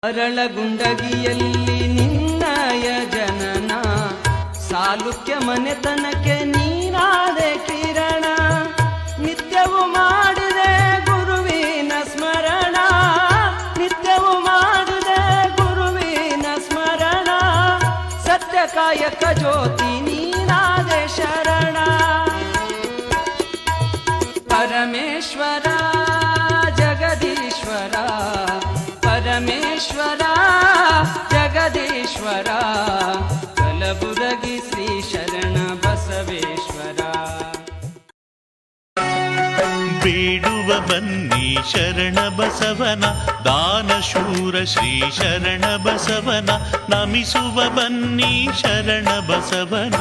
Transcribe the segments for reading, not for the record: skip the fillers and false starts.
ಅರಳಗುಂಡಗಿಯಲ್ಲಿ ನಿನ್ನಯ ಜನನ, ಸಾಲುಕ್ಯ ಮನೆತನಕ್ಕೆ ನೀನಾದೆ ಕಿರಣ. ನಿತ್ಯವೂ ಮಾಡಿದೆ ಗುರುವಿನ ಸ್ಮರಣ, ನಿತ್ಯವೂ ಮಾಡಿದೆ ಗುರುವಿನ ಸ್ಮರಣ. ಸತ್ಯ ಕಾಯಕ ಜ್ಯೋತಿ ನೀನಾದೆ ಶರಣ. ಪರಮೇಶ್ವರ ಜಗದೀಶ್ವರ, ಪರಮೇಶ್ವರ ಜಗದೀಶ್ವರ, ಕಲಬುರಗಿ ಶ್ರೀ ಶರಣ ಬಸವೇಶ್ವರ. ಬೇಡುವ ಬನ್ನಿ ಶರಣ ಬಸವನ, ದಾನಶೂರ ಶ್ರೀ ಶರಣ ಬಸವನ. ನಮಿಸುವ ಬನ್ನಿ ಶರಣ ಬಸವನ,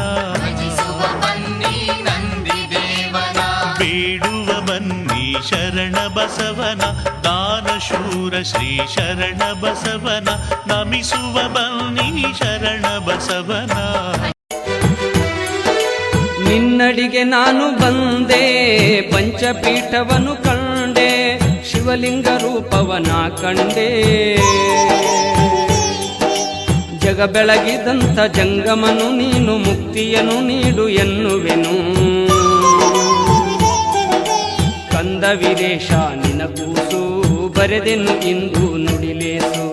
ಬೇಡುವ ಬನ್ನಿ ಶರಣ ಬಸವನ, ದಾನಶೂರ ಶ್ರೀ ಶರಣ ಬಸವನ. ನಮಿಸುವ ಬನ್ನಿ ಶರಣ ಬಸವನ. ನಿನ್ನಡಿಗೆ ನಾನು ಬಂದೆ, ಪಂಚಪೀಠವನ್ನು ಕಂಡೆ, ಶಿವಲಿಂಗ ರೂಪವನ ಕಂಡೆ. ಜಗ ಬೆಳಗಿದಂಥ ಜಂಗಮನು ನೀನು, ಮುಕ್ತಿಯನ್ನು ನೀಡು ಎನ್ನುವೆನು. ಕಂದ ವೀರೇಶ ನಿನ ಕೂಸು, ಬರೆದೆನು ಇಂದು ನುಡಿಲೇಸು.